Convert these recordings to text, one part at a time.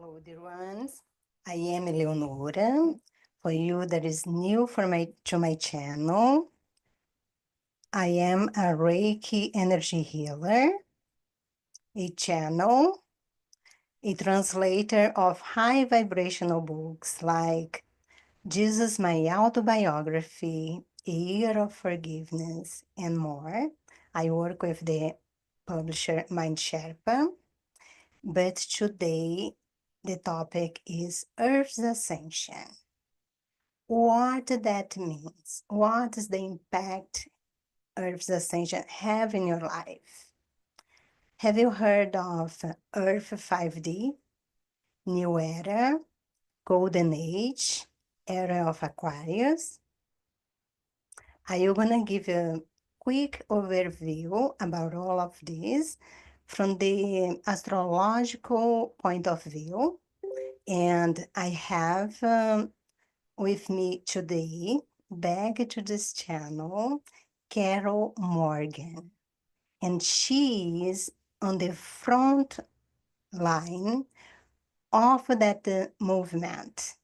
Hello, dear ones. I am Eleonora. For you that is new to my channel, I am a Reiki energy healer, a channel, a translator of high vibrational books like Jesus, My Autobiography, A Year of Forgiveness, and more. I work with the publisher Mind Sherpa, but today the topic is Earth's Ascension. What that means? What is the impact Earth's Ascension have in your life? Have you heard of Earth 5D, New Era, Golden Age, Era of Aquarius? I'm gonna give a quick overview about all of these from the astrological point of view. And I have with me today, back to this channel, Carol Morgan. And she is on the front line of that movement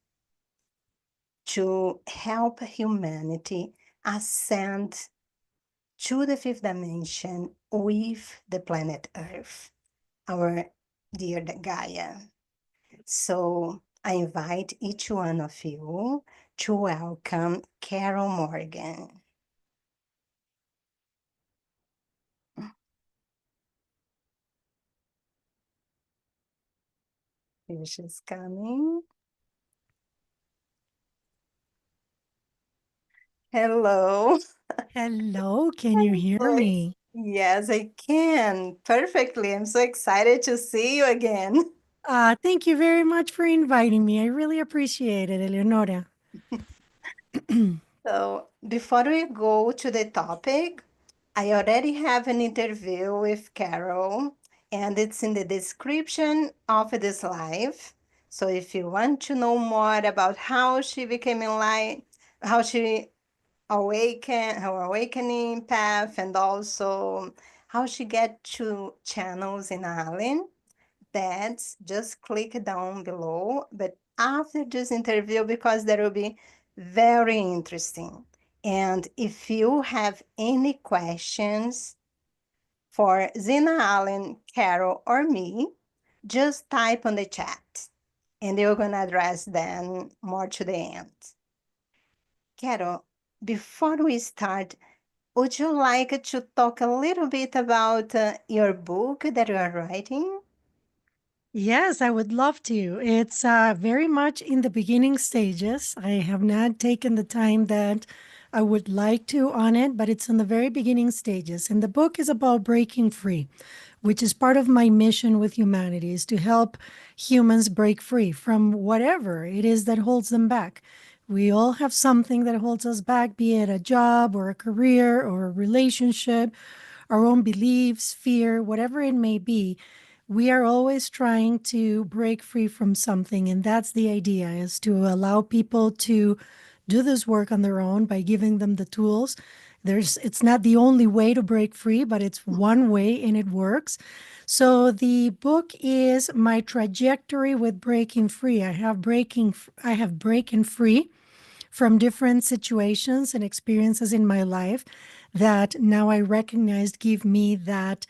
to help humanity ascend to the fifth dimension with the planet Earth, our dear Gaia. So I invite each one of you to welcome Carol Morgan. Here she's coming. Hello. Hello, can you hear me? Yes, I can. Perfectly. I'm so excited to see you again. Thank you very much for inviting me. I really appreciate it, Eleonora. So, before we go to the topic, I already have an interview with Carol, and it's in the description of this live. So, if you want to know more about how she became enlightened, how she her awakening path, and also how she get to channels in Allen, that's just click down below. But after this interview, because that will be very interesting. And if you have any questions for Xina Allen, Carol, or me, just type on the chat and we're going to address them more to the end. Carol, before we start, would you like to talk a little bit about your book that you are writing? Yes, I would love to. It's very much in the beginning stages. I have not taken the time that I would like to on it, but it's in the very beginning stages. And the book is about breaking free, which is part of my mission with humanity, is to help humans break free from whatever it is that holds them back. We all have something that holds us back, be it a job or a career or a relationship, our own beliefs, fear, whatever it may be. We are always trying to break free from something. And that's the idea, is to allow people to do this work on their own by giving them the tools. It's not the only way to break free, but it's one way and it works. So the book is my trajectory with breaking free. I have breaking free from different situations and experiences in my life that now I recognized give me that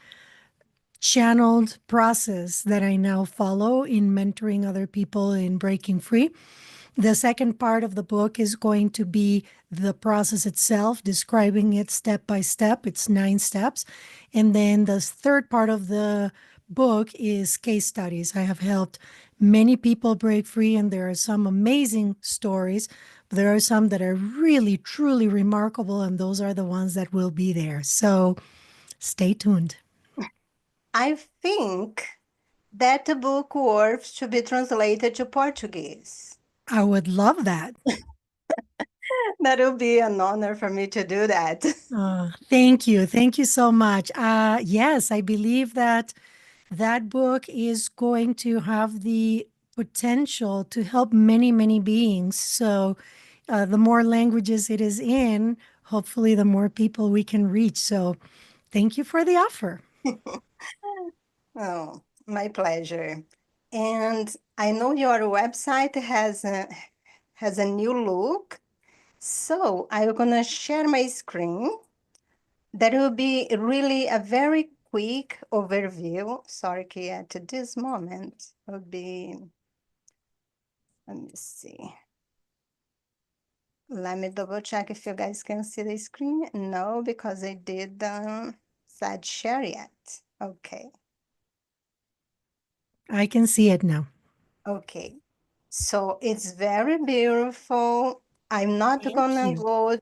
channeled process that I now follow in mentoring other people in breaking free. The second part of the book is going to be the process itself, describing it step by step. It's 9 steps. And then the third part of the book is case studies. I have helped many people break free, and there are some amazing stories. There are some that are really, truly remarkable, and those are the ones that will be there. So stay tuned. I think that the book worth to be translated to Portuguese. I would love that. That will be an honor for me to do that. Thank you. Thank you so much. Yes, I believe that that book is going to have the potential to help many, many beings. So, the more languages it is in, hopefully, the more people we can reach. So, thank you for the offer. Oh, my pleasure. And I know your website has a new look. So I'm gonna share my screen. That will be really a very quick overview. Sorry, Kia, at this moment will be, let me see. Let me double check if you guys can see the screen. No, because I didn't set share yet. Okay, I can see it now. okay. So it's very beautiful. I'm not Thank gonna you. go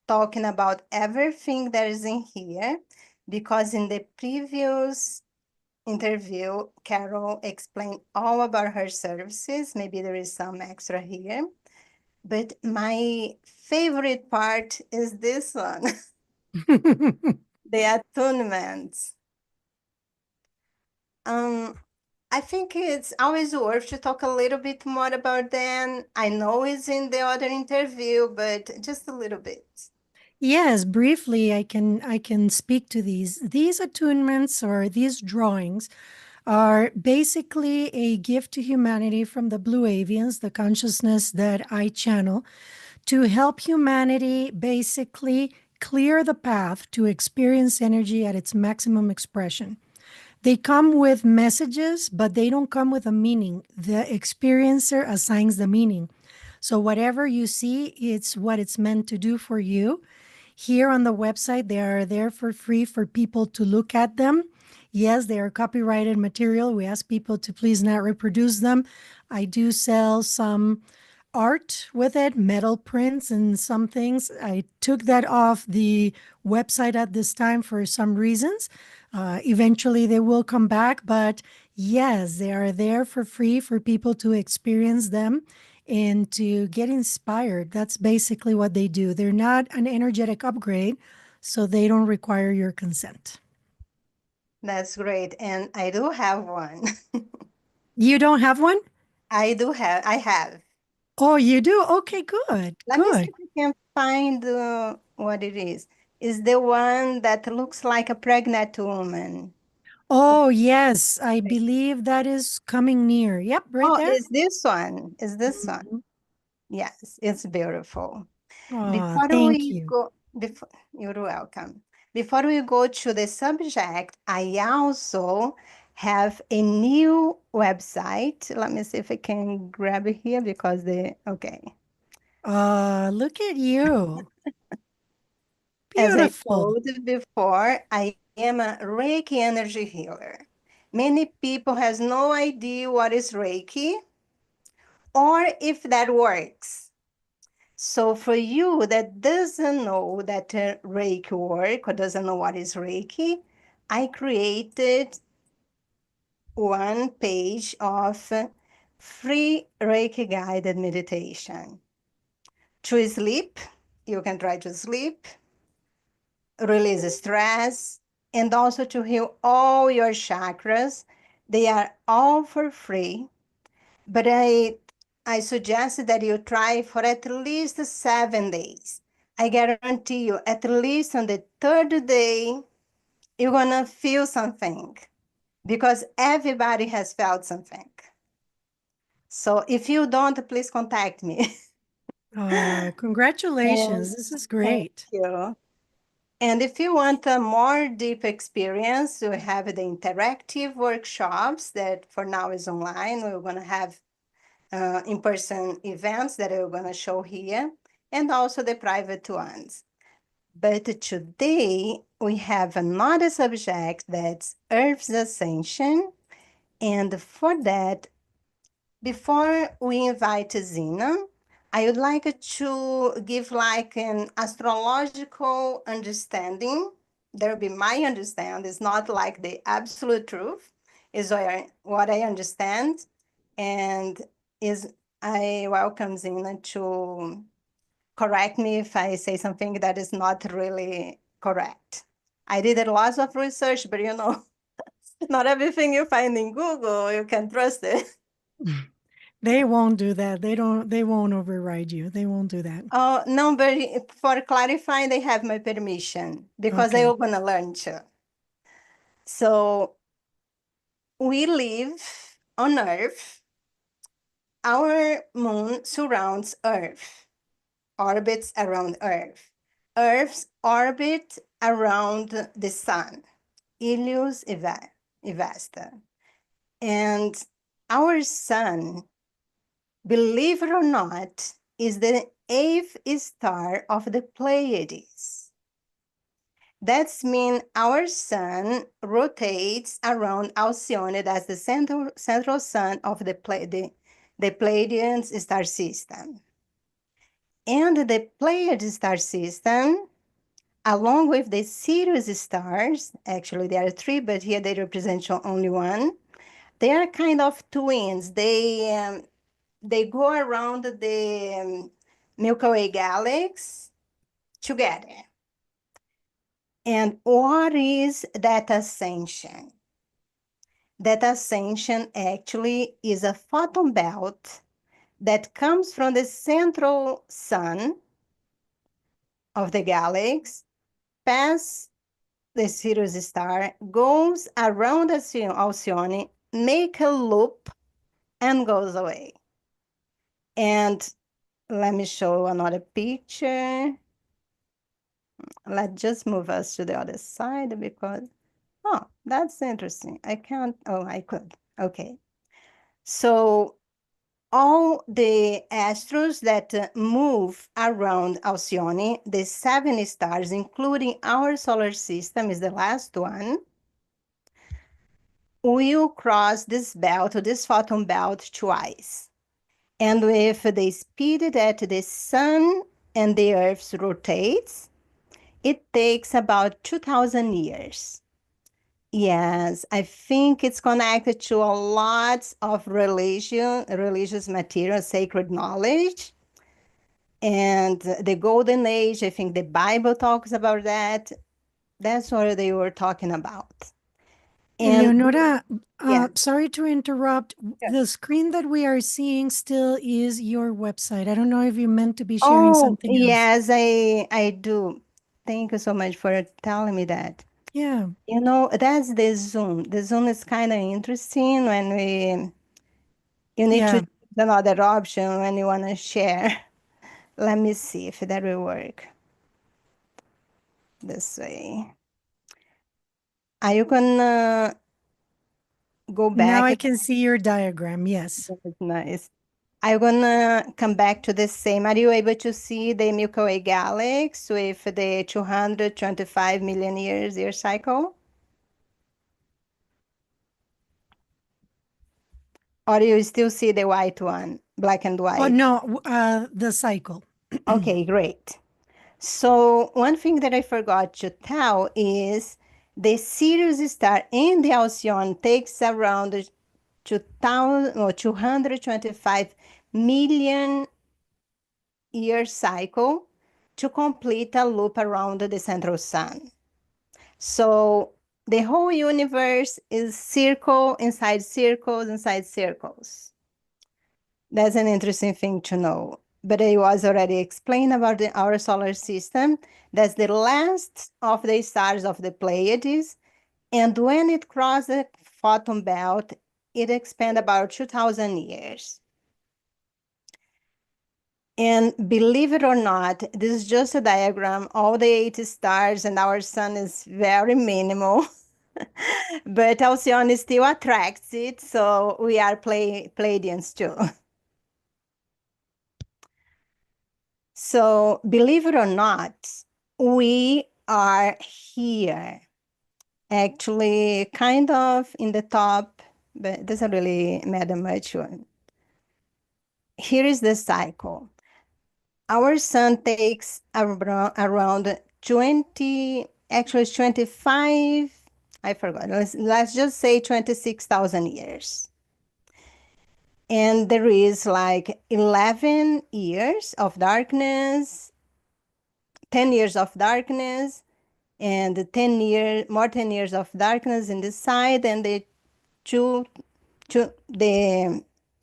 talking about everything that is in here because in the previous interview, Carol explained all about her services. Maybe there is some extra here. But my favorite part is this one, the attunements. Um, I think it's always worth to talk a little bit more about them. I know it's in the other interview, but just a little bit. Yes, briefly, I can speak to these. These attunements or these drawings are basically a gift to humanity from the Blue Avians, the consciousness that I channel, to help humanity basically clear the path to experience energy at its maximum expression. They come with messages, but they don't come with a meaning. The experiencer assigns the meaning. So whatever you see, it's what it's meant to do for you. Here on the website, they are there for free for people to look at them. Yes, they are copyrighted material. We ask people to please not reproduce them. I do sell some art with it, metal prints and some things. I took that off the website at this time for some reasons. Eventually they will come back, but yes, they are there for free for people to experience them and to get inspired. That's basically what they do. They're not an energetic upgrade, so they don't require your consent. That's great. And I do have one. You don't have one? I have. Oh, you do? Okay, good, Let me see good. if I can find what it is. Is the one that looks like a pregnant woman. Oh, yes, I believe that is coming near. Yep, right Oh, there. is this one? Is this one? Mhm. Yes, it's beautiful. Oh, Before thank we you. go, before, you're welcome. Before we go to the subject, I also have a new website. Let me see if I can grab it here because okay. Look at you. As I Beautiful. told you before, I am a Reiki energy healer. Many people has no idea what is Reiki or if that works. So for you that doesn't know that Reiki work or doesn't know what is Reiki, I created one page of free Reiki guided meditation. To sleep, you can try to sleep, release stress, and also to heal all your chakras. They are all for free, but I suggest that you try for at least 7 days. I guarantee you, at least on the third day, you're gonna feel something because everybody has felt something. So if you don't, please contact me. And Congratulations. This is thank great. you. And if you want a more deep experience, we have the interactive workshops that for now is online. We're going to have in-person events that we're going to show here, and also the private ones. But today we have another subject that's Earth's Ascension. And for that, before we invite Zina, I would like to give like an astrological understanding. That will be my understanding. It's not like the absolute truth. Is what I understand, and is I welcome Zina to correct me if I say something that is not really correct. I did a lot of research, but not everything you find in Google you can trust it. They won't do that. They won't override you. They won't do that. Oh, no, but for clarifying, they have my permission because they Okay. were gonna learn too. So we live on Earth, our moon surrounds Earth, orbits around Earth. Earth's orbit around the sun, Ilius Vesta. And our sun, believe it or not, is the eighth star of the Pleiades. That's mean our sun rotates around Alcyone, that's the central sun of the Pleiadian star system. And the Pleiades star system, along with the Sirius stars, actually there are three, but here they represent only one. They are kind of twins. They go around the Milky Way galaxy together. And what is that ascension? That ascension actually is a photon belt that comes from the central sun of the galaxy, past the Sirius star, goes around Alcyone, make a loop, and goes away. And let me show another picture. Let's just move us to the other side because, oh, that's interesting. I can't, oh, I could. Okay. So all the astros that move around Alcyone, the 7 stars, including our solar system, is the last one, will cross this belt, this photon belt, twice. And with the speed that the sun and the earth rotates, it takes about 2,000 years. Yes, I think it's connected to a lot of religious material, sacred knowledge. And the golden age, I think the Bible talks about that. That's what they were talking about. And Leonora, yeah. sorry to interrupt. Yes. The screen that we are seeing still is your website. I don't know if you meant to be sharing Oh, something else. yes, I do. Thank you so much for telling me that. Yeah. You know, that's the Zoom. The Zoom is kind of interesting when you need to Yeah. choose another option when you want to share. Let me see if that will work this way. Are you gonna go Now back? I can see your diagram. Yes. That's nice. I'm gonna come back to the same. Are you able to see the Milky Way galaxy with the 225 million year cycle? Or you still see the white one, black and Oh, white? no, the cycle. Okay, great. So one thing that I forgot to tell is the Sirius star in the Alcyone takes around 2000 or 225 million year cycle to complete a loop around the central sun. So the whole universe is circle inside circles inside circles. That's an interesting thing to know. But it was already explained about our solar system. That's the last of the stars of the Pleiades. And when it crosses the photon belt, it expands about 2,000 years. And believe it or not, this is just a diagram. All the 8 stars and our sun is very minimal. But Alcyone still attracts it, so we are Pleiadians too. So believe it or not, we are here. Actually, kind of in the top, but it doesn't really matter much. Here is the cycle. Our sun takes around 20, actually it's 25, I forgot. Let's just say 26,000 years. And there is like 11 years of darkness, 10 years of darkness, and more 10 years of darkness in the side, and the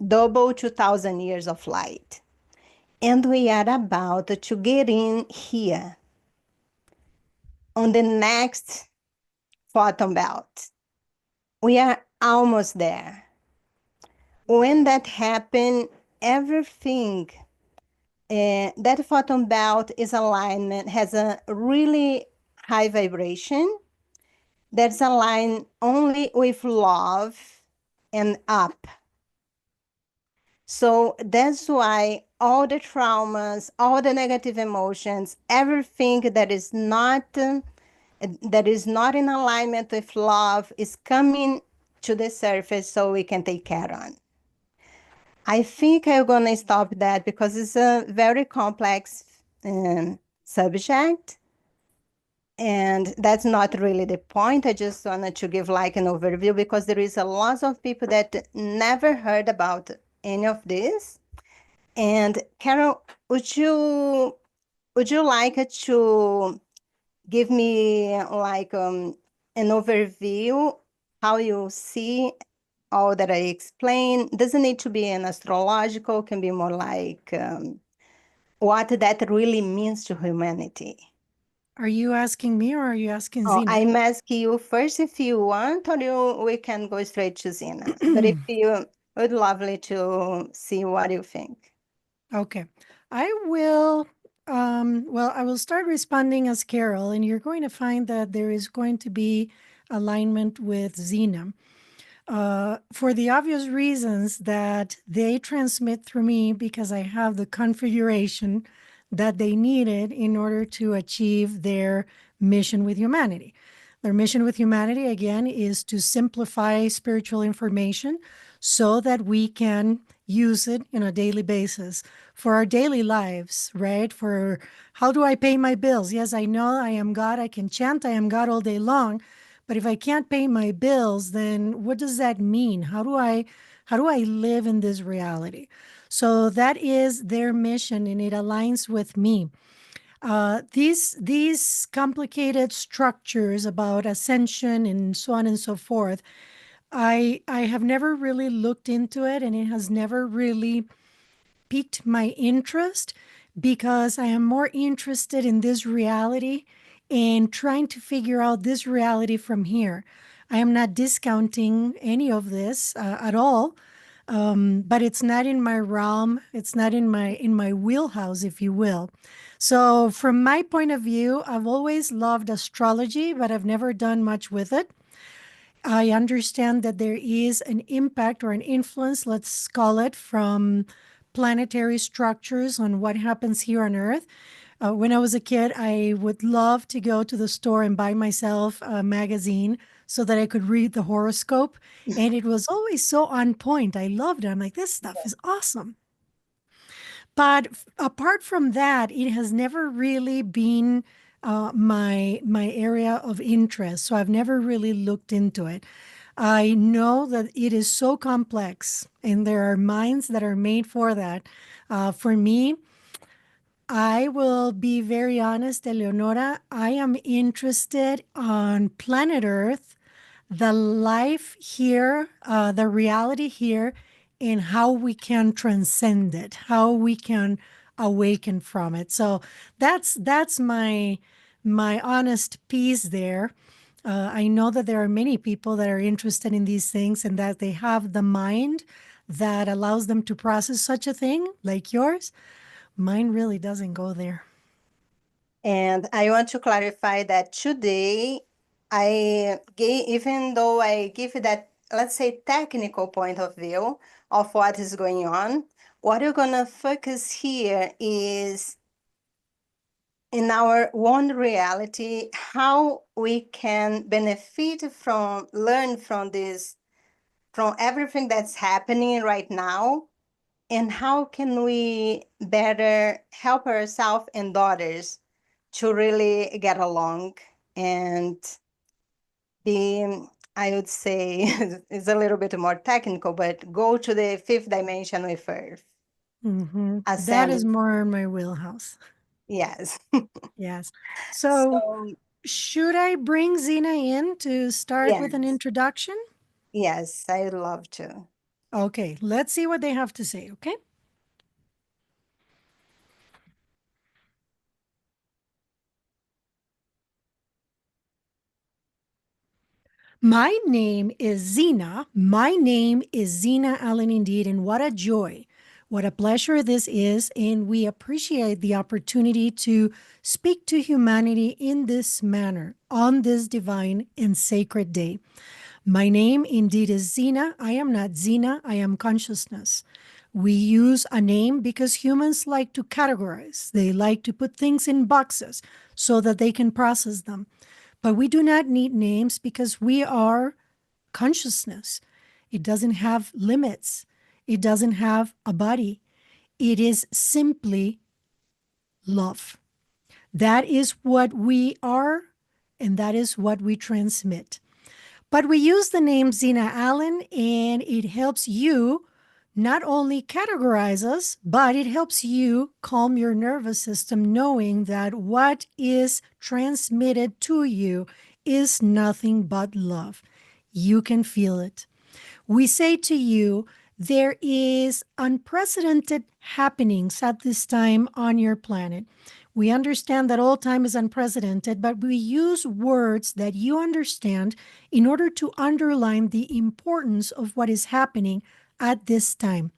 double 2,000 years of light. And we are about to get in here on the next photon belt. We are almost there. when that happens, everything, that photon belt is alignment, has a really high vibration that's aligned only with love and up. So that's why all the traumas, all the negative emotions, everything that is not in alignment with love is coming to the surface so we can take care on. I think I'm gonna stop that because it's a very complex subject, and that's not really the point. I just wanted to give like an overview because there is a lot of people that never heard about any of this. And Carol, would you like to give me like an overview how you see all that I explained? Doesn't need to be an astrological, can be more like what that really means to humanity. Are you asking me or are you asking Oh, Xina? I'm asking you first if you want, or we can go straight to Zina. But if you would lovely to see what you think. Okay. I will, well, I will start responding as Carol, and you're going to find that there is going to be alignment with Xena. For the obvious reasons that they transmit through me because I have the configuration that they needed in order to achieve their mission with humanity. Their mission with humanity, again, is to simplify spiritual information so that we can use it on a daily basis for our daily lives, right? For how do I pay my bills? Yes, I know I am God. I can chant I am God all day long, but if I can't pay my bills, then what does that mean? How do I live in this reality? So that is their mission, and it aligns with me. These complicated structures about ascension and so on and so forth, I have never really looked into it, and it has never really piqued my interest because I am more interested in this reality and trying to figure out this reality from here. I am not discounting any of this at all, but it's not in my realm. It's not in my wheelhouse, if you will. So, from my point of view, I've always loved astrology, but I've never done much with it. I understand that there is an impact or an influence, let's call it, from planetary structures on what happens here on Earth. When I was a kid, I would love to go to the store and buy myself a magazine so that I could read the horoscope. And it was always so on point. I loved it. I'm like, this stuff is awesome. But apart from that, it has never really been my area of interest. So I've never really looked into it. I know that it is so complex, and there are minds that are made for that. For me, I will be very honest, Eleonora. I am interested on planet Earth, the life here, the reality here, and how we can transcend it, how we can awaken from it. So that's my honest piece there. I know that there are many people that are interested in these things and that they have the mind that allows them to process such a thing, like yours. Mine really doesn't go there. And I want to clarify that today, I gave, even though I give that, let's say, technical point of view of what is going on, what we're gonna focus here is in our one reality, how we can benefit from, learn from this, from everything that's happening right now, and how can we better help ourselves and others to really get along and be, I would say, it's a little bit more technical, but go to the fifth dimension with Earth. That is Ascend, more in my wheelhouse. yes. Yes. So, So, should I bring Zena in to start with an yes, introduction? yes, I would love to. Okay, let's see what they have to say, okay? My name is Xina. My name is Xina Allen indeed, and what a joy, what a pleasure this is. And we appreciate the opportunity to speak to humanity in this manner on this divine and sacred day. My name indeed is Xina. I am not Xina, I am consciousness. We use a name because humans like to categorize. They like to put things in boxes so that they can process them. But we do not need names because we are consciousness. It doesn't have limits, it doesn't have a body. It is simply love. That is what we are, and that is what we transmit. But we use the name Xina Allen, and it helps you not only categorize us, but it helps you calm your nervous system, knowing that what is transmitted to you is nothing but love. You can feel it. We say to you, there is unprecedented happenings at this time on your planet. We understand that all time is unprecedented, but we use words that you understand in order to underline the importance of what is happening at this time.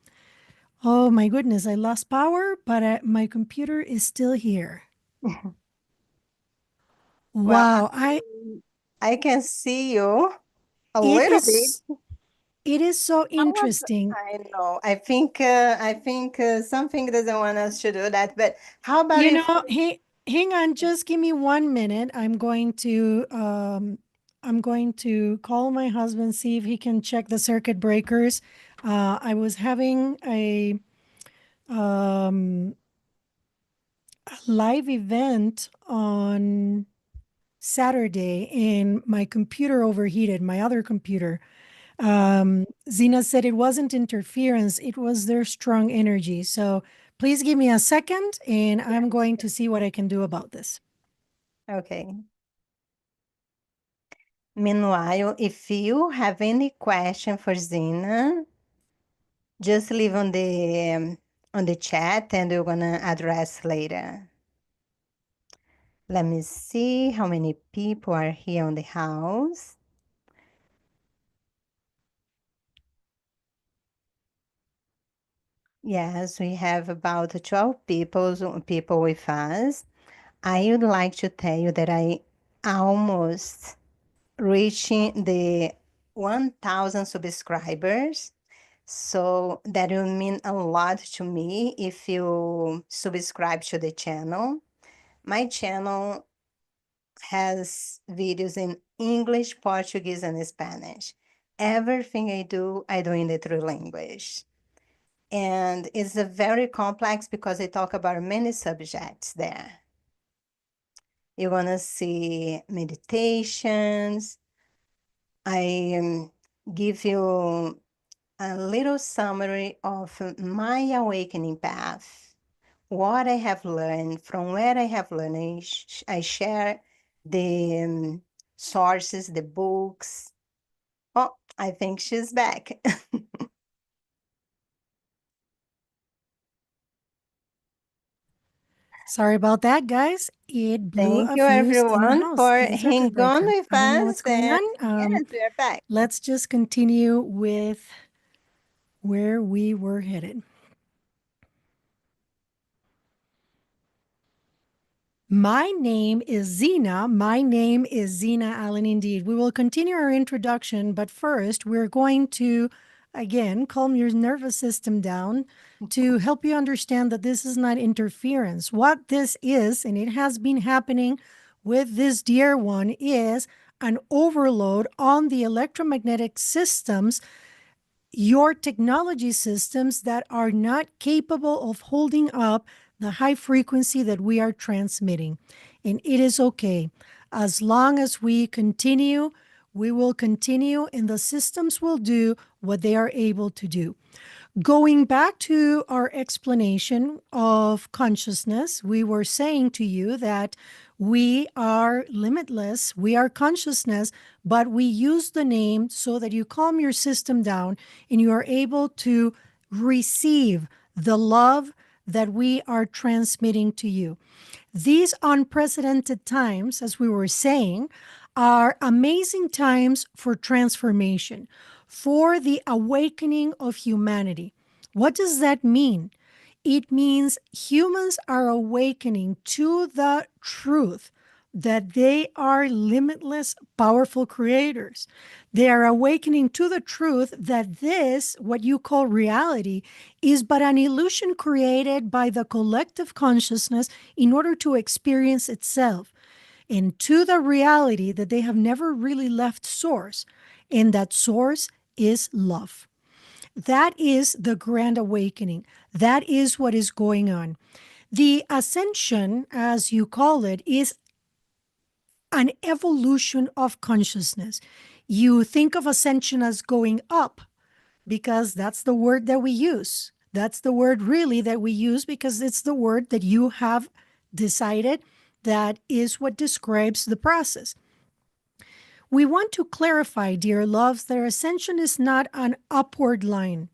Oh my goodness, I lost power, but my computer is still here. Well, Wow, I can see you a it little bit. is it is so interesting. I know. I think something doesn't want us to do that. But how about You if know, hey, hang on, just give me 1 minute. I'm going to call my husband, see if he can check the circuit breakers. I was having um, a live event on Saturday and my computer overheated, my other computer. Zena said it wasn't interference, it was their strong energy. So please give me a second and I'm going to see what I can do about this. okay. Meanwhile, if you have any question for Zina, just leave on the chat and we're gonna address later. Let me see how many people are here on the house. Yes, we have about 12 people with us. I would like to tell you that I almost reaching the 1,000 subscribers. So that will mean a lot to me if you subscribe to the channel. My channel has videos in English, Portuguese, and Spanish. Everything I do in the true language. And it's a very complex because I talk about many subjects there. You're gonna see meditations. I give you a little summary of my awakening path, what I have learned, from where I have learned. I share the sources, the books. Oh, I think she's back. Sorry about that, guys. It blew Thank a you, fuse in the everyone, house for in the circuit hanging on breaker. with I don't know what's us. going And on. yes, we are back. Let's just continue with where we were headed. My name is Xina. My name is Xina Allen indeed. We will continue our introduction, but first we're going to, again, calm your nervous system down to help you understand that this is not interference. What this is, and it has been happening with this dear one, is an overload on the electromagnetic systems, your technology systems that are not capable of holding up the high frequency that we are transmitting. And it is okay. As long as we continue, we will continue, and the systems will do what they are able to do. Going back to our explanation of consciousness, we were saying to you that we are limitless, we are consciousness, but we use the name so that you calm your system down and you are able to receive the love that we are transmitting to you. These unprecedented times, as we were saying, are amazing times for transformation, for the awakening of humanity. What does that mean? It means humans are awakening to the truth that they are limitless, powerful creators. They are awakening to the truth that this, what you call reality, is but an illusion created by the collective consciousness in order to experience itself, and to the reality that they have never really left source, and that source is love. That is the grand awakening. That is what is going on. The ascension, as you call it, is an evolution of consciousness. You think of ascension as going up because that's the word that we use. That's the word really that we use because it's the word that you have decided that is what describes the process. We want to clarify, dear loves, that ascension is not an upward line.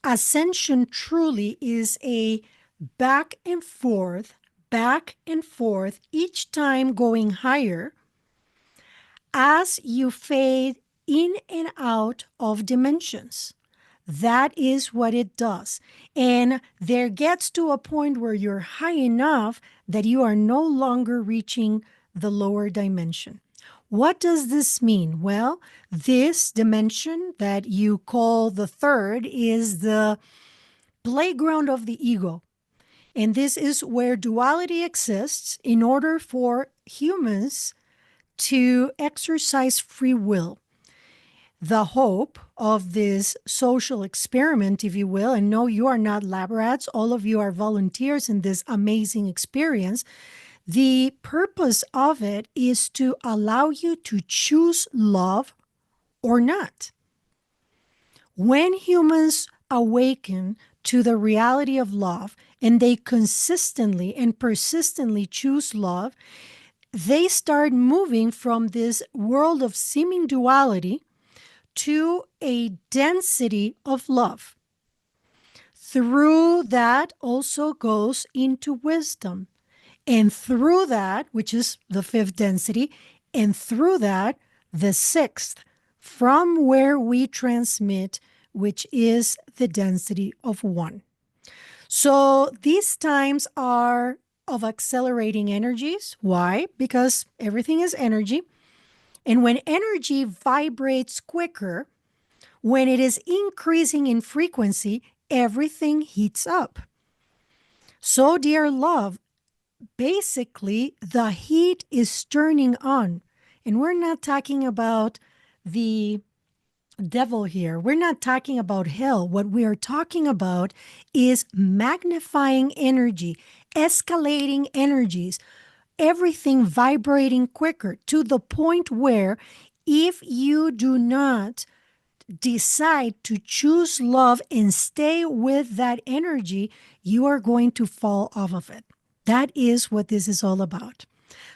Ascension truly is a back and forth, each time going higher as you fade in and out of dimensions. That is what it does. And there gets to a point where you're high enough that you are no longer reaching the lower dimension. What does this mean? Well, this dimension that you call the third is the playground of the ego. And this is where duality exists in order for humans to exercise free will. The hope of this social experiment, if you will, and no, you are not lab rats, all of you are volunteers in this amazing experience. The purpose of it is to allow you to choose love or not. When humans awaken to the reality of love and they consistently and persistently choose love, they start moving from this world of seeming duality to a density of love. Through that also goes into wisdom. And through that, which is the fifth density, and through that, the sixth, from where we transmit, which is the density of one. So these times are of accelerating energies. Why? Because everything is energy. And when energy vibrates quicker, when it is increasing in frequency, everything heats up. So, dear love, basically the heat is turning on. And we're not talking about the devil here. We're not talking about hell. What we are talking about is magnifying energy, escalating energies, everything vibrating quicker to the point where if you do not decide to choose love and stay with that energy, you are going to fall off of it. That is what this is all about.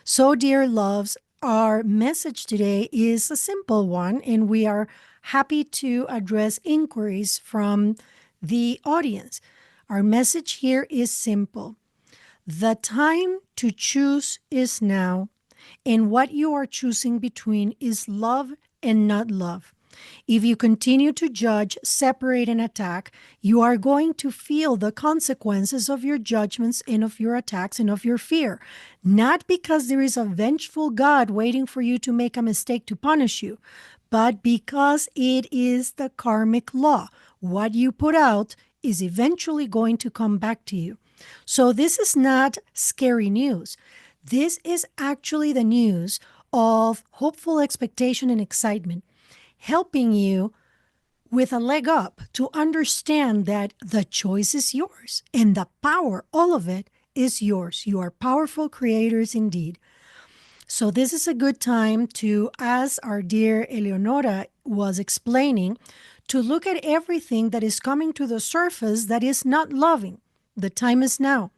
So, dear loves, our message today is a simple one, and we are happy to address inquiries from the audience. Our message here is simple. The time to choose is now, and what you are choosing between is love and not love. If you continue to judge, separate, and attack, you are going to feel the consequences of your judgments and of your attacks and of your fear. Not because there is a vengeful God waiting for you to make a mistake to punish you, but because it is the karmic law. What you put out is eventually going to come back to you. So this is not scary news. This is actually the news of hopeful expectation and excitement, helping you with a leg up to understand that the choice is yours and the power, all of it, is yours. You are powerful creators indeed. So this is a good time to, as our dear Eleonora was explaining, to look at everything that is coming to the surface that is not loving. The time is now.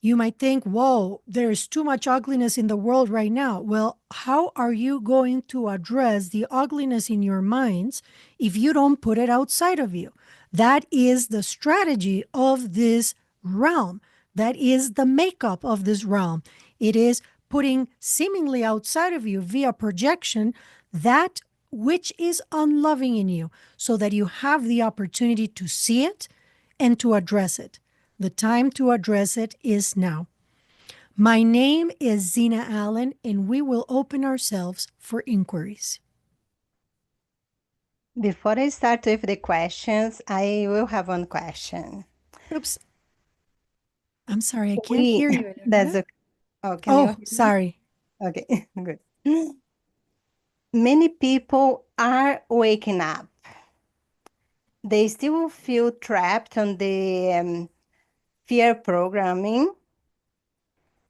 You might think, whoa, there's too much ugliness in the world right now. Well, how are you going to address the ugliness in your minds if you don't put it outside of you? That is the strategy of this realm. That is the makeup of this realm. It is putting seemingly outside of you via projection that which is unloving in you, so that you have the opportunity to see it and to address it. The time to address it is now. My name is Xina Allen, and we will open ourselves for inquiries. Before I start with the questions, I will have one question. Oops. I'm sorry, I can't hear you, That's Eleonora. okay. Oh, can you Oh, hear me? sorry. Okay, good. Many people are waking up. They still feel trapped on the fear programming,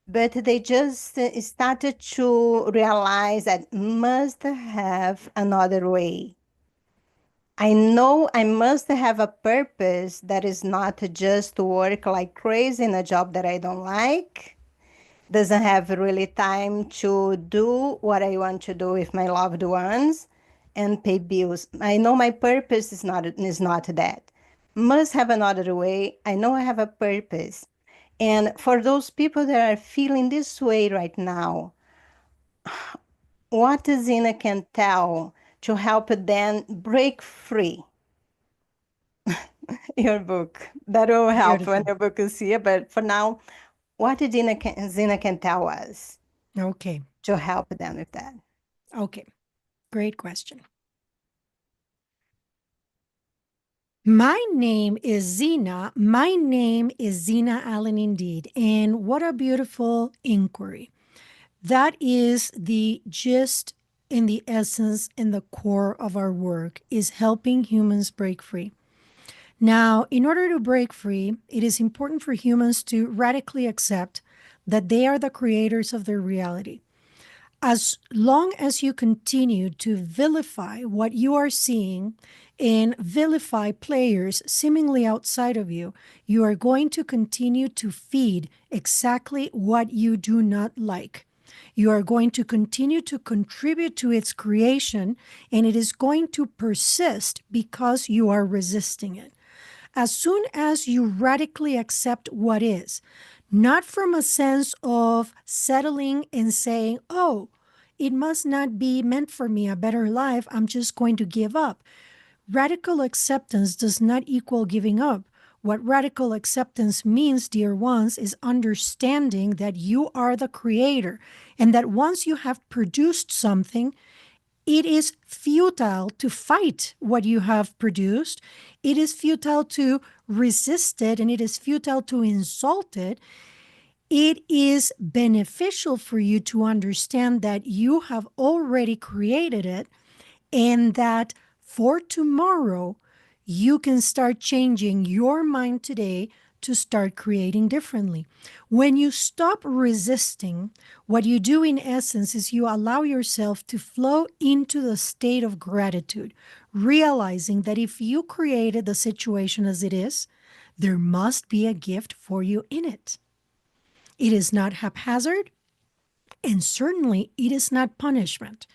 but they just started to realize that must have another way. I know I must have a purpose that is not just to work like crazy in a job that I don't like, doesn't have really time to do what I want to do with my loved ones and pay bills. I know my purpose is not that. Must have another way. I know I have a purpose. And for those people that are feeling this way right now, what Zina can tell to help them break free? Your book. That will help when Beautiful. your book is here. But for now, what Zina can tell us Okay. to help them with that? Okay. Great question. My name is Xina. My name is Xina Allen indeed. And what a beautiful inquiry. That is the gist in the essence and the core of our work, is helping humans break free. Now, in order to break free, it is important for humans to radically accept that they are the creators of their reality. As long as you continue to vilify what you are seeing and vilify players seemingly outside of you, you are going to continue to feed exactly what you do not like. You are going to continue to contribute to its creation, and it is going to persist because you are resisting it. As soon as you radically accept what is, not from a sense of settling and saying, oh, it must not be meant for me, a better life, I'm just going to give up. Radical acceptance does not equal giving up. What radical acceptance means, dear ones, is understanding that you are the creator, and that once you have produced something, it is futile to fight what you have produced. It is futile to resist it, and it is futile to insult it. It is beneficial for you to understand that you have already created it, and that for tomorrow, you can start changing your mind today to start creating differently. When you stop resisting, what you do in essence is you allow yourself to flow into the state of gratitude, realizing that if you created the situation as it is, there must be a gift for you in it. It is not haphazard, and certainly it is not punishment.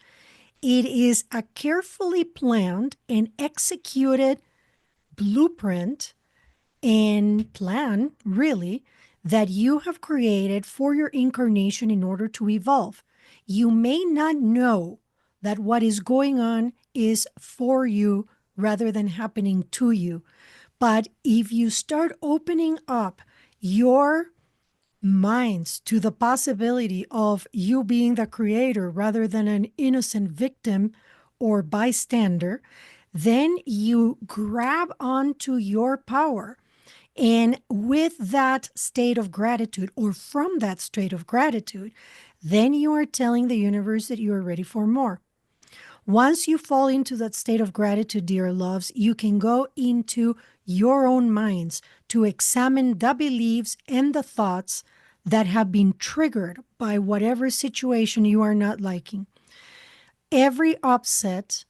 It is a carefully planned and executed blueprint and plan, really, that you have created for your incarnation in order to evolve. You may not know that what is going on is for you rather than happening to you. But if you start opening up your minds to the possibility of you being the creator rather than an innocent victim or bystander, then you grab onto your power. And with that state of gratitude, or from that state of gratitude, then you are telling the universe that you are ready for more. Once you fall into that state of gratitude, dear loves, you can go into your own minds to examine the beliefs and the thoughts that have been triggered by whatever situation you are not liking. Every upset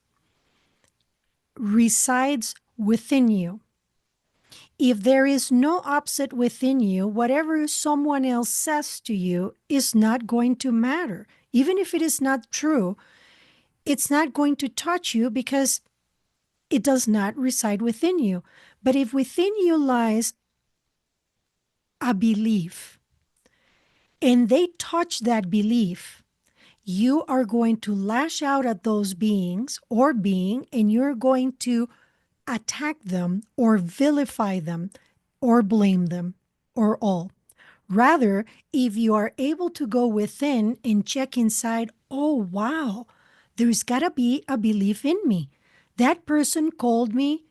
resides within you. If there is no upset within you, whatever someone else says to you is not going to matter. Even if it is not true, it's not going to touch you because it does not reside within you. But if within you lies a belief and they touch that belief, you are going to lash out at those beings or being, and you're going to attack them or vilify them or blame them or all. Rather, if you are able to go within and check inside, oh, wow, there's got to be a belief in me. That person called me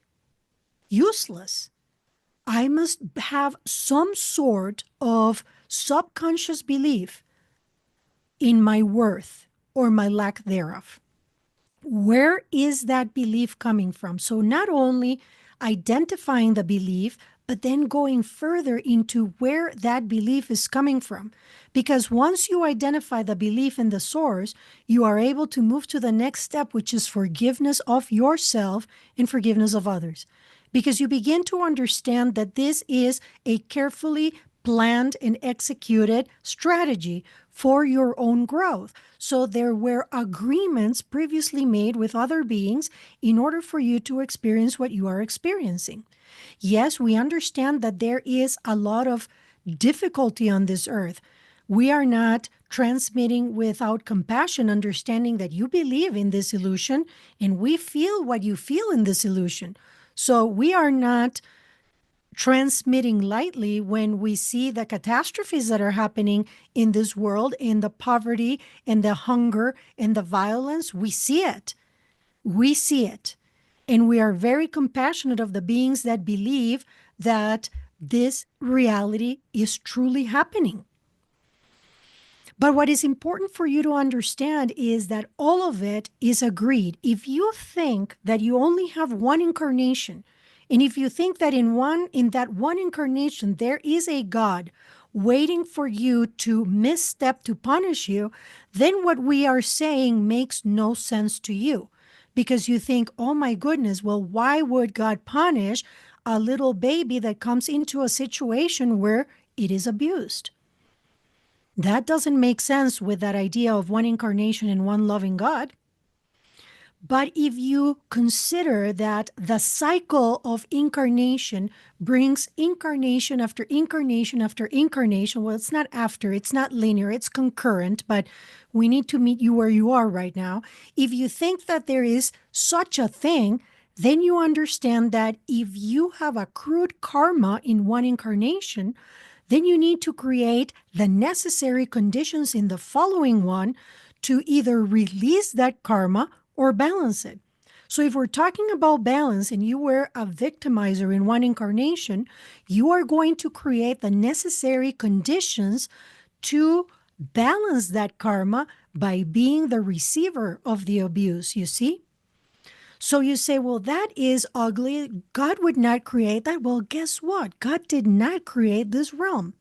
useless. I must have some sort of subconscious belief in my worth or my lack thereof. Where is that belief coming from? So not only identifying the belief, but then going further into where that belief is coming from. Because once you identify the belief in the source, you are able to move to the next step, which is forgiveness of yourself and forgiveness of others. Because you begin to understand that this is a carefully planned and executed strategy for your own growth. So there were agreements previously made with other beings in order for you to experience what you are experiencing. Yes, we understand that there is a lot of difficulty on this earth. We are not transmitting without compassion, understanding that you believe in this illusion and we feel what you feel in this illusion. So we are not transmitting lightly when we see the catastrophes that are happening in this world, in the poverty and the hunger and the violence. We see it. We see it. And we are very compassionate of the beings that believe that this reality is truly happening. But what is important for you to understand is that all of it is agreed. If you think that you only have one incarnation, and if you think that in that one incarnation there is a God waiting for you to misstep to punish you, then what we are saying makes no sense to you. Because you think, oh my goodness, well, why would God punish a little baby that comes into a situation where it is abused? That doesn't make sense with that idea of one incarnation and one loving God. But if you consider that the cycle of incarnation brings incarnation after incarnation after incarnation, well, it's not after, it's not linear, it's concurrent, but we need to meet you where you are right now. If you think that there is such a thing, then you understand that if you have accrued karma in one incarnation, then you need to create the necessary conditions in the following one to either release that karma or balance it. So if we're talking about balance and you were a victimizer in one incarnation, you are going to create the necessary conditions to balance that karma by being the receiver of the abuse, you see? So you say, well, that is ugly. God would not create that. Well, guess what? God did not create this realm.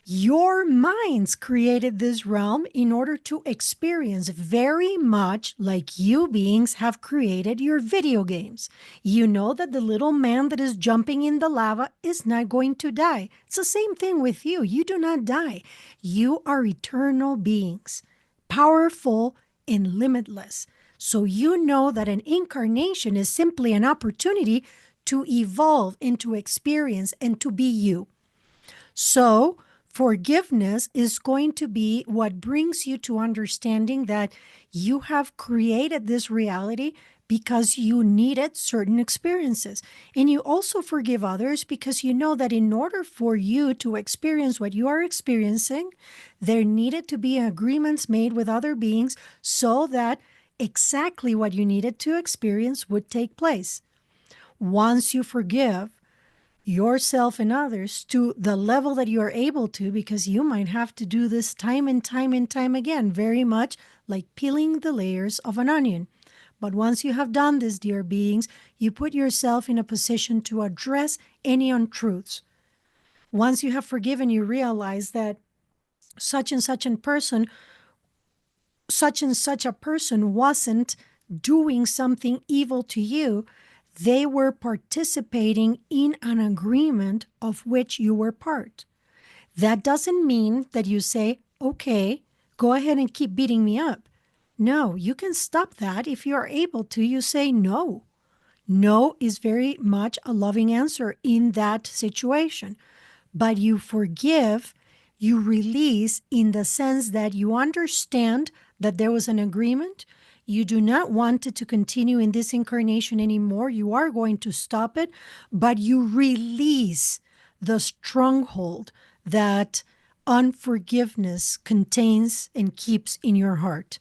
Your minds created this realm in order to experience very much like you beings have created your video games. You know that the little man that is jumping in the lava is not going to die. It's the same thing with you. You do not die. You are eternal beings, powerful and limitless. So you know that an incarnation is simply an opportunity to evolve and to experience and to be you. So forgiveness is going to be what brings you to understanding that you have created this reality because you needed certain experiences. And you also forgive others because you know that in order for you to experience what you are experiencing, there needed to be agreements made with other beings so that exactly what you needed to experience would take place. Once you forgive yourself and others to the level that you are able to, because you might have to do this time and time and time again, very much like peeling the layers of an onion. But once you have done this, dear beings, you put yourself in a position to address any untruths. Once you have forgiven, you realize that such and such a person wasn't doing something evil to you. They were participating in an agreement of which you were part. That doesn't mean that you say, okay, go ahead and keep beating me up. No, you can stop that if you are able to. You say no. No is very much a loving answer in that situation. But you forgive You release in the sense that you understand that there was an agreement. You do not want it to continue in this incarnation anymore. You are going to stop it, but you release the stronghold that unforgiveness contains and keeps in your heart.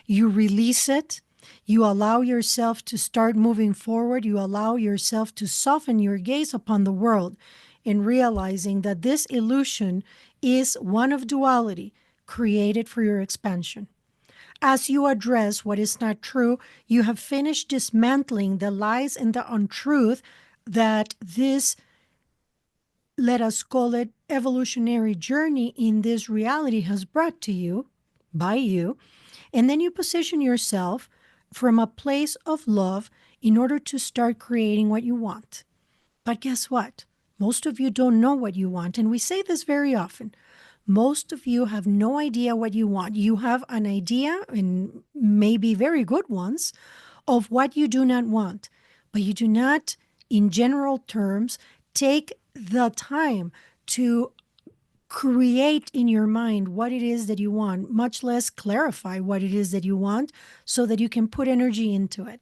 You release it. You allow yourself to start moving forward. You allow yourself to soften your gaze upon the world and realizing that this illusion is one of duality created for your expansion. As you address what is not true, you have finished dismantling the lies and the untruth that this, let us call it, evolutionary journey in this reality has brought to you, by you. And then you position yourself from a place of love in order to start creating what you want. But guess what? Most of you don't know what you want. And we say this very often. Most of you have no idea what you want. You have an idea, and maybe very good ones, of what you do not want. But you do not, in general terms, take the time to create in your mind what it is that you want, much less clarify what it is that you want so that you can put energy into it.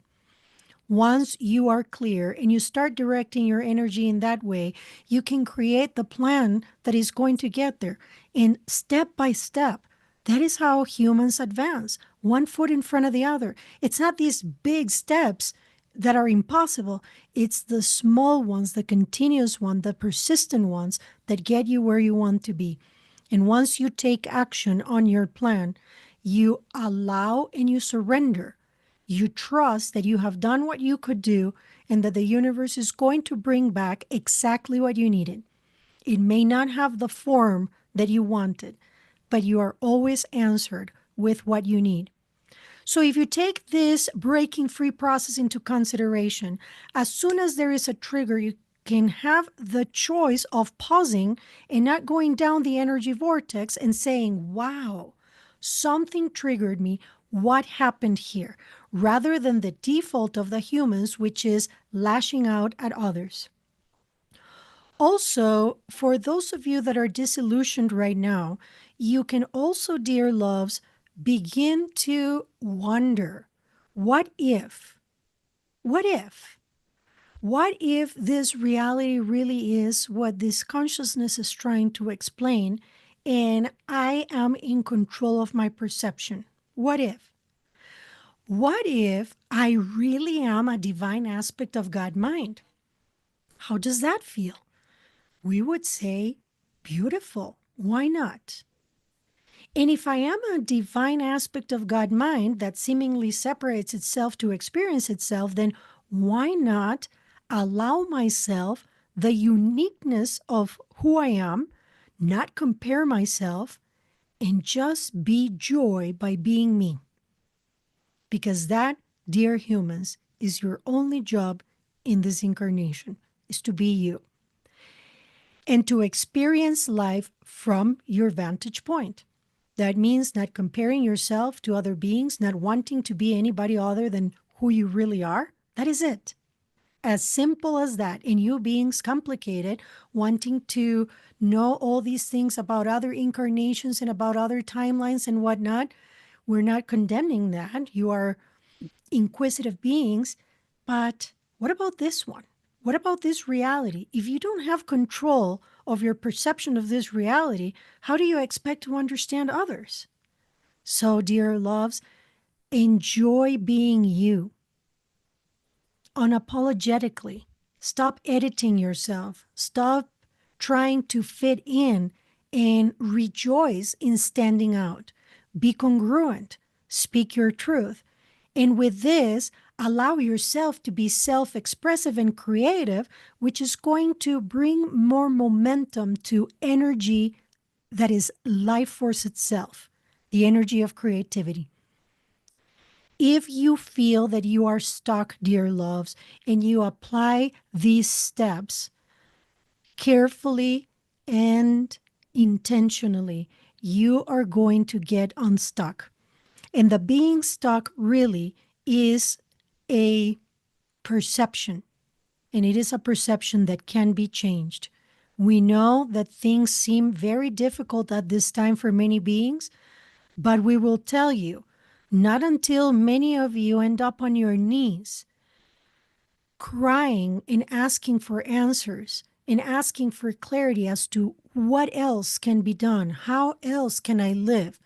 Once you are clear and you start directing your energy in that way, you can create the plan that is going to get there. And step by step, that is how humans advance, one foot in front of the other. It's not these big steps that are impossible. It's the small ones, the continuous ones, the persistent ones that get you where you want to be. And once you take action on your plan, you allow and you surrender. You trust that you have done what you could do and that the universe is going to bring back exactly what you needed. It may not have the form that you wanted, but you are always answered with what you need. So if you take this breaking free process into consideration, as soon as there is a trigger, you can have the choice of pausing and not going down the energy vortex and saying, wow, something triggered me. What happened here? Rather than the default of the humans, which is lashing out at others. Also, for those of you that are disillusioned right now, you can also, dear loves, begin to wonder, what if? What if? What if this reality really is what this consciousness is trying to explain and I am in control of my perception? What if? What if I really am a divine aspect of God mind? How does that feel? We would say, beautiful. Why not? And if I am a divine aspect of God mind that seemingly separates itself to experience itself, then why not allow myself the uniqueness of who I am, not compare myself, and just be joy by being me? Because that, dear humans, is your only job in this incarnation, is to be you and to experience life from your vantage point. That means not comparing yourself to other beings, not wanting to be anybody other than who you really are. That is it. As simple as that. And you beings complicated, wanting to know all these things about other incarnations and about other timelines and whatnot. We're not condemning that. You are inquisitive beings. But what about this one? What about this reality? If you don't have control of your perception of this reality, how do you expect to understand others? So, dear loves, enjoy being you unapologetically. Stop editing yourself. Stop trying to fit in and rejoice in standing out. Be congruent. Speak your truth. And with this, allow yourself to be self-expressive and creative, which is going to bring more momentum to energy that is life force itself, the energy of creativity. If you feel that you are stuck, dear loves, and you apply these steps carefully and intentionally, you are going to get unstuck. And the being stuck really is a perception, and it is a perception that can be changed. We know that things seem very difficult at this time for many beings, but we will tell you, not until many of you end up on your knees, crying and asking for answers and asking for clarity as to what else can be done, how else can I live.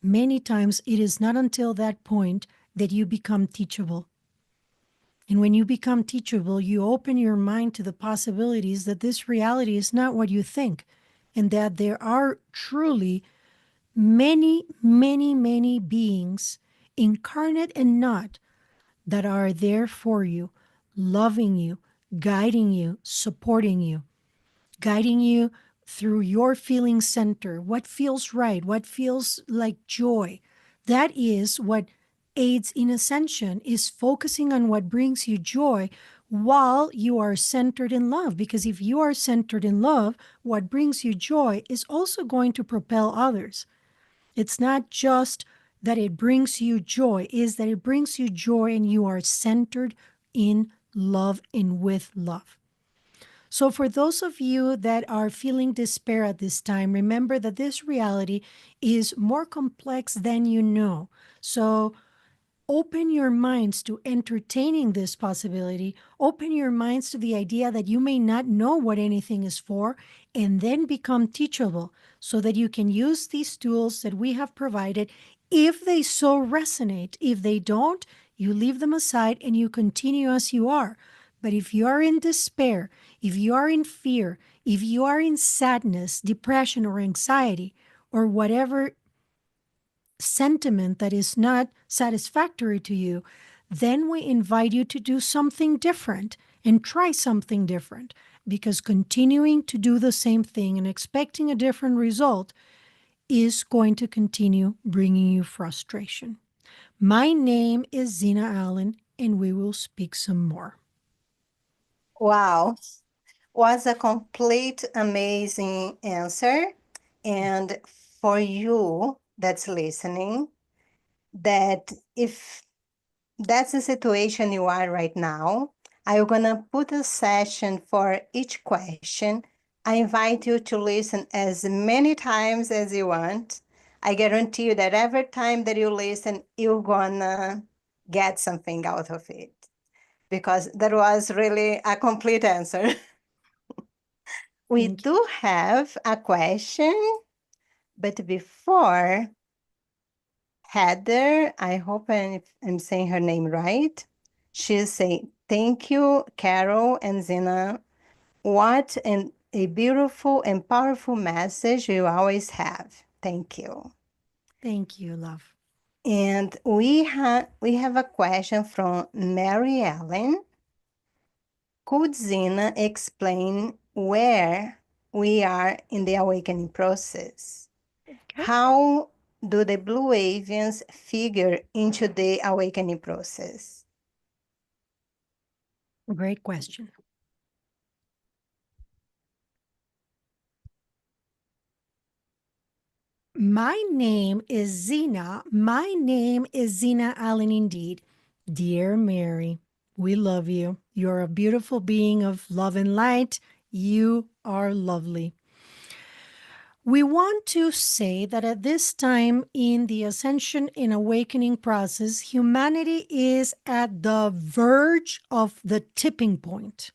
Many times it is not until that point that you become teachable. And when you become teachable, you open your mind to the possibilities that this reality is not what you think, and that there are truly many, many, many beings, incarnate and not, that are there for you, loving you, guiding you, supporting you, guiding you through your feeling center, what feels right, what feels like joy. That is what aids in ascension, is focusing on what brings you joy while you are centered in love. Because if you are centered in love, what brings you joy is also going to propel others. It's not just that it brings you joy, is that it brings you joy and you are centered in love and with love. So, for those of you that are feeling despair at this time, remember that this reality is more complex than you know. So, open your minds to entertaining this possibility. Open your minds to the idea that you may not know what anything is for, and then become teachable so that you can use these tools that we have provided if they so resonate. If they don't, you leave them aside and you continue as you are. But if you are in despair, if you are in fear, if you are in sadness, depression, or anxiety, or whatever sentiment that is not satisfactory to you, then we invite you to do something different and try something different, because continuing to do the same thing and expecting a different result is going to continue bringing you frustration. My name is Xina Allen, and we will speak some more. Wow, was a complete amazing answer. And for you that's listening, that if that's the situation you are right now, I'm gonna put a session for each question. I invite you to listen as many times as you want. I guarantee you that every time that you listen, you're gonna get something out of it, because that was really a complete answer. We Thank you. do have a question, but before, Heather, I hope I'm saying her name right. She's saying, thank you, Carol and Zena. What a beautiful and powerful message you always have. Thank you. Thank you, love. And we have a question from Mary Ellen. Could Zena explain where we are in the awakening process? Okay. How do the Blue Avians figure into the awakening process? Great question. My name is Xina. My name is Xina Allen indeed. Dear Mary, we love you. You're a beautiful being of love and light. You are lovely. We want to say that at this time in the ascension and awakening process, humanity is at the verge of the tipping point.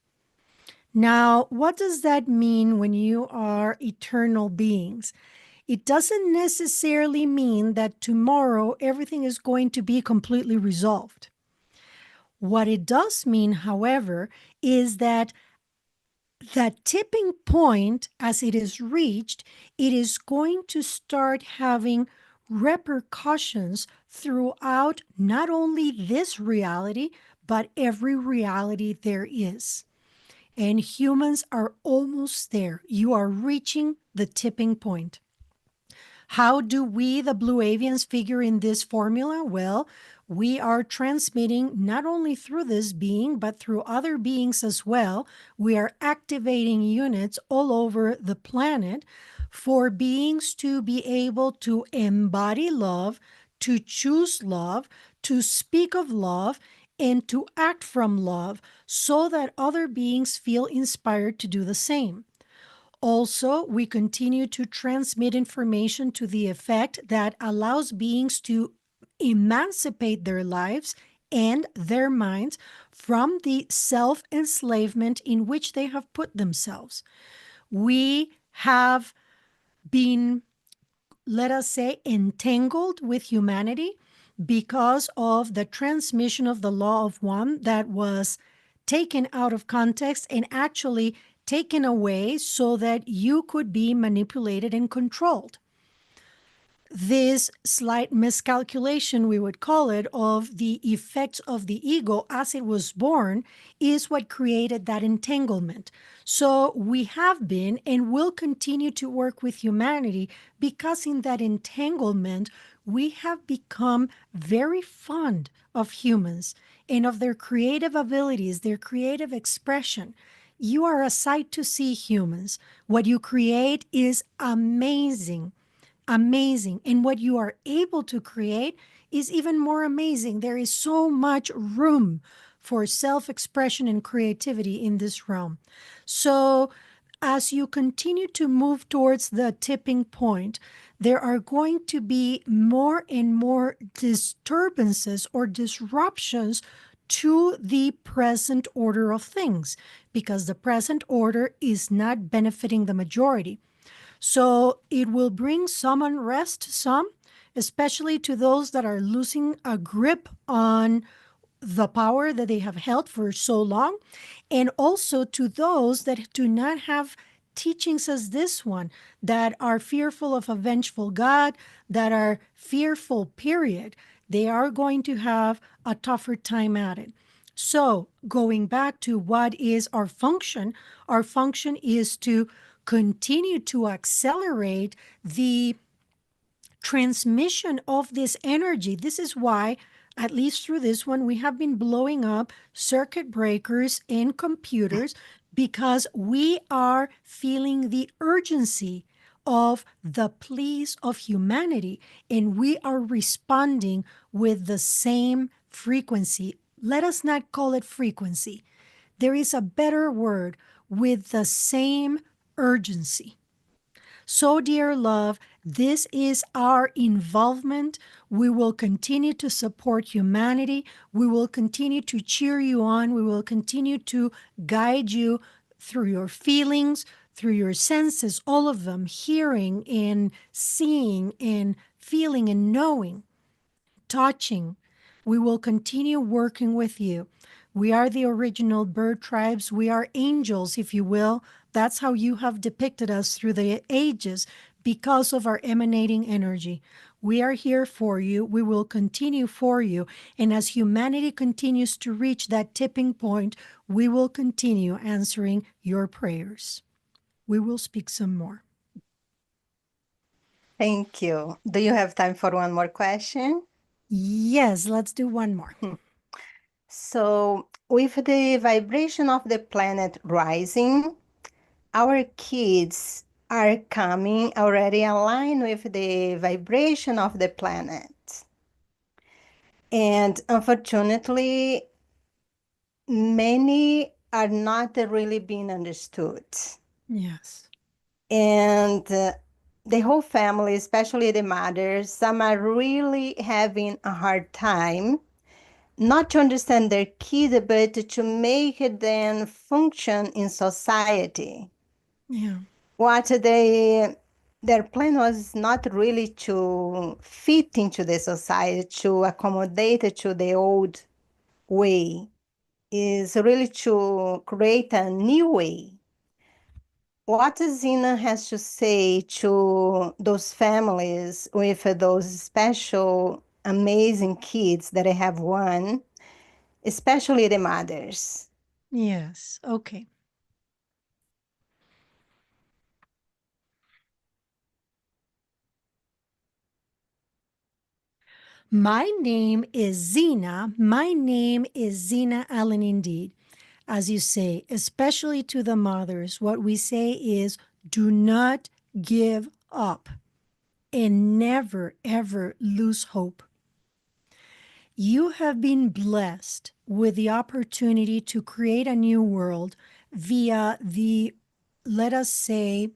Now, what does that mean when you are eternal beings? It doesn't necessarily mean that tomorrow everything is going to be completely resolved. What it does mean, however, is that that tipping point, as it is reached, it is going to start having repercussions throughout not only this reality, but every reality there is. And humans are almost there. You are reaching the tipping point. How do we, the Blue Avians, figure in this formula? Well, we are transmitting not only through this being, but through other beings as well. We are activating units all over the planet for beings to be able to embody love, to choose love, to speak of love, and to act from love so that other beings feel inspired to do the same. Also, we continue to transmit information to the effect that allows beings to emancipate their lives and their minds from the self enslavement in which they have put themselves. We have been, let us say, entangled with humanity because of the transmission of the law of one that was taken out of context and actually taken away so that you could be manipulated and controlled. This slight miscalculation, we would call it, of the effects of the ego as it was born is what created that entanglement. So we have been and will continue to work with humanity because in that entanglement, we have become very fond of humans and of their creative abilities, their creative expression. You are a sight to see, humans. What you create is amazing. Amazing. And what you are able to create is even more amazing. There is so much room for self expression and creativity in this realm. So, as you continue to move towards the tipping point, there are going to be more and more disturbances or disruptions to the present order of things because the present order is not benefiting the majority. So it will bring some unrest, some, especially to those that are losing a grip on the power that they have held for so long, and also to those that do not have teachings as this one, that are fearful of a vengeful God, that are fearful, period. They are going to have a tougher time at it. So, going back to what is our function is to continue to accelerate the transmission of this energy. This is why, at least through this one, we have been blowing up circuit breakers in computers because we are feeling the urgency of the pleas of humanity and we are responding with the same frequency. Let us not call it frequency. There is a better word, with the same urgency. So, dear love, this is our involvement. We will continue to support humanity. We will continue to cheer you on. We will continue to guide you through your feelings, through your senses, all of them, hearing and seeing and feeling and knowing, touching. We will continue working with you. We are the original bird tribes. We are angels, if you will. That's how you have depicted us through the ages because of our emanating energy. We are here for you. We will continue for you. And as humanity continues to reach that tipping point, we will continue answering your prayers. We will speak some more. Thank you. Do you have time for one more question? Yes, let's do one more. So, with the vibration of the planet rising, our kids are coming already aligned with the vibration of the planet. And unfortunately, many are not really being understood. Yes. And the whole family, especially the mothers, some are really having a hard time not to understand their kid, but to make them function in society. Yeah. What their plan was not really to fit into the society, to accommodate to the old way, is really to create a new way. What Xina has to say to those families with those special, amazing kids that I have one, especially the mothers? Yes. Okay. My name is Xina. My name is Xina Allen indeed. As you say, especially to the mothers, what we say is do not give up and never, ever lose hope. You have been blessed with the opportunity to create a new world via the let us say,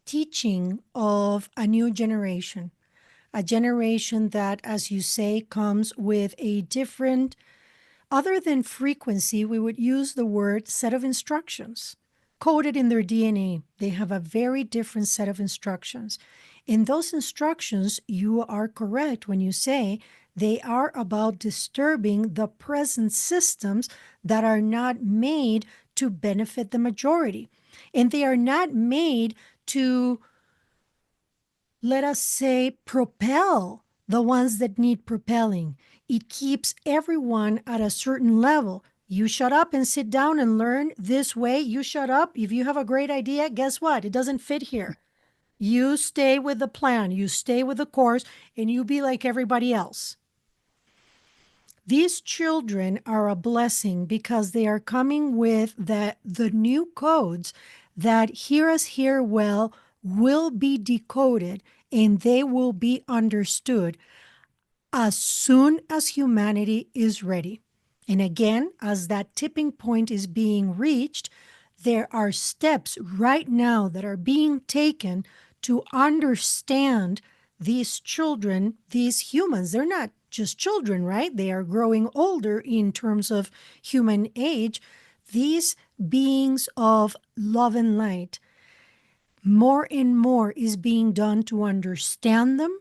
teaching of a new generation, a generation that, as you say, comes with a different, other than frequency, we would use the word set of instructions coded in their DNA. They have a very different set of instructions. In those instructions, you are correct when you say they are about disturbing the present systems that are not made to benefit the majority. And they are not made to, let us say, propel the ones that need propelling. It keeps everyone at a certain level. You shut up and sit down and learn this way. You shut up. If you have a great idea, guess what? It doesn't fit here. You stay with the plan, you stay with the course, and you be like everybody else. These children are a blessing because they are coming with the new codes that hear us here well will be decoded and they will be understood as soon as humanity is ready. And again, as that tipping point is being reached, there are steps right now that are being taken to understand these children, these humans. They're not just children, right? They are growing older in terms of human age. These beings of love and light, more and more is being done to understand them,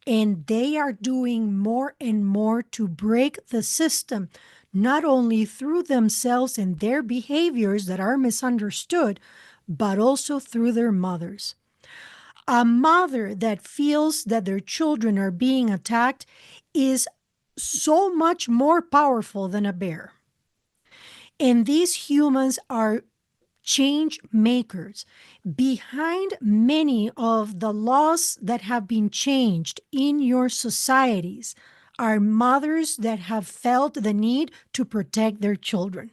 and they are doing more and more to break the system, not only through themselves and their behaviors that are misunderstood, but also through their mothers. A mother that feels that their children are being attacked is so much more powerful than a bear. And these humans are change makers. Behind many of the laws that have been changed in your societies are mothers that have felt the need to protect their children.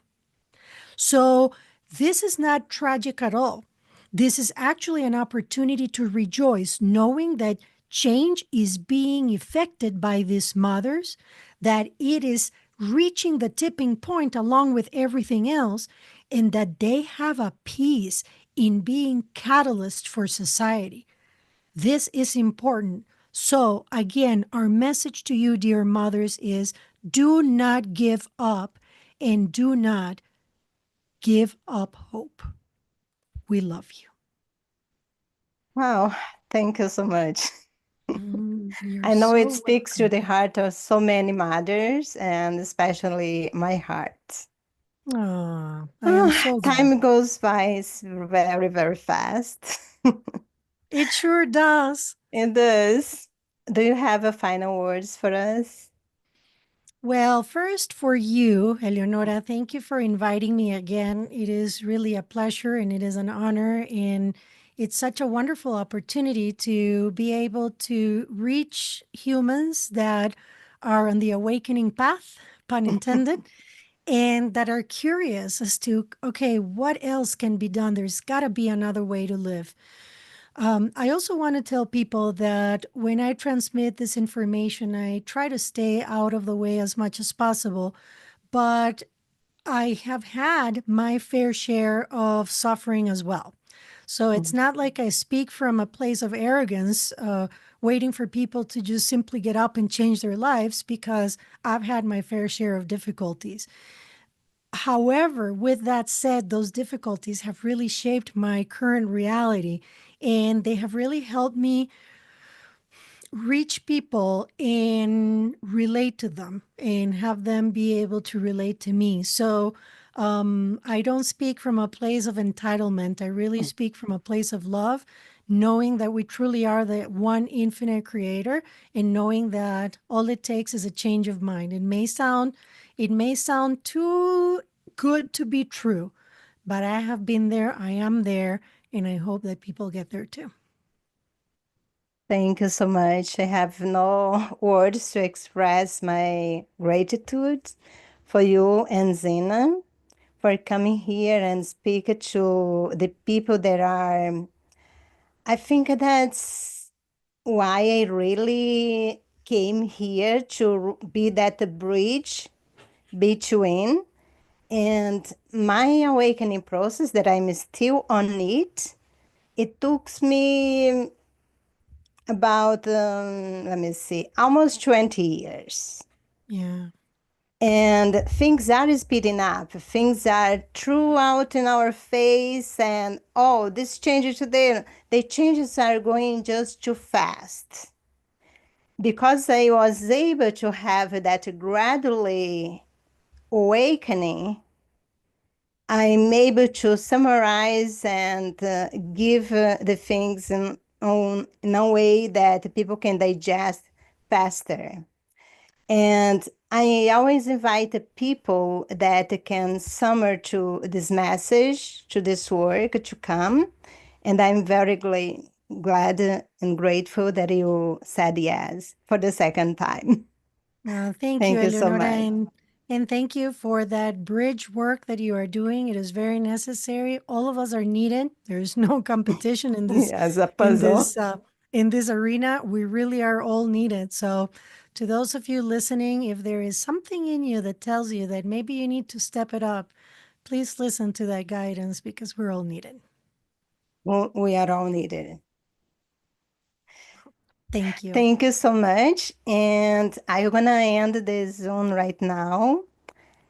So this is not tragic at all. This is actually an opportunity to rejoice, knowing that change is being effected by these mothers, that it is reaching the tipping point along with everything else, and that they have a piece in being catalyst for society. This is important. So again, our message to you, dear mothers, is do not give up and do not give up hope. We love you. Wow, thank you so much. You're I know it so speaks to welcome. the heart of so many mothers, and especially my heart. Ah, I am so glad. Time goes by very, very fast. It sure does. It does. Do you have a final words for us? Well, first for you, Eleonora, thank you for inviting me again. It is really a pleasure and it is an honor. And it's such a wonderful opportunity to be able to reach humans that are on the awakening path, pun intended, and that are curious as to, okay, what else can be done? There's got to be another way to live. I also want to tell people that when I transmit this information, I try to stay out of the way as much as possible. But I have had my fair share of suffering as well. So it's not like I speak from a place of arrogance, waiting for people to just simply get up and change their lives, because I've had my fair share of difficulties. However, with that said, those difficulties have really shaped my current reality, and they have really helped me reach people and relate to them and have them be able to relate to me. So I don't speak from a place of entitlement. I really speak from a place of love, knowing that we truly are the one infinite creator, and knowing that all it takes is a change of mind. It may sound too good to be true, but I have been there, I am there, and I hope that people get there too. Thank you so much. I have no words to express my gratitude for you and Zena for coming here and speak to the people that are. I think that's why I really came here to be that bridge between. And my awakening process that I'm still on it took me about, let me see, almost 20 years. Yeah. And things are speeding up. Things are true out in our face, and oh, this changes today. The changes are going just too fast. Because I was able to have that gradually awakening, I'm able to summarize and give the things in a way that people can digest faster. And I always invite the people that can summer to this message, to this work, to come. And I'm very glad and grateful that you said yes for the second time. Thank you, Thank you so Eleonora, much. and thank you for that bridge work that you are doing. It is very necessary. All of us are needed. There's no competition in this Yes, a in puzzle. this uh, in this arena. We really are all needed. So, to those of you listening, if there is something in you that tells you that maybe you need to step it up, please listen to that guidance because we're all needed. We are all needed. Thank you. Thank you so much. And I'm gonna end this Zoom right now.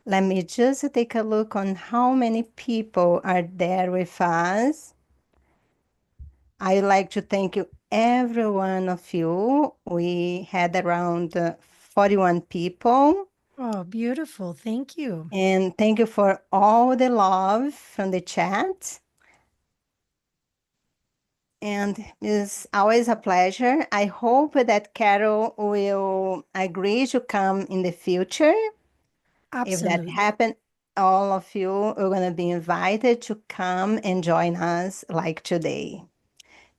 Let me just take a look on how many people are there with us. I'd like to thank you, every one of you. We had around 41 people. Oh, beautiful. Thank you. And thank you for all the love from the chat. And it's always a pleasure. I hope that Carol will agree to come in the future. If that Absolutely. happens, all of you are going to be invited to come and join us like today.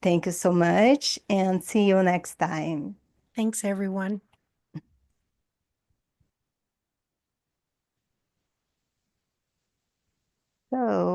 Thank you so much and see you next time. Thanks, everyone. So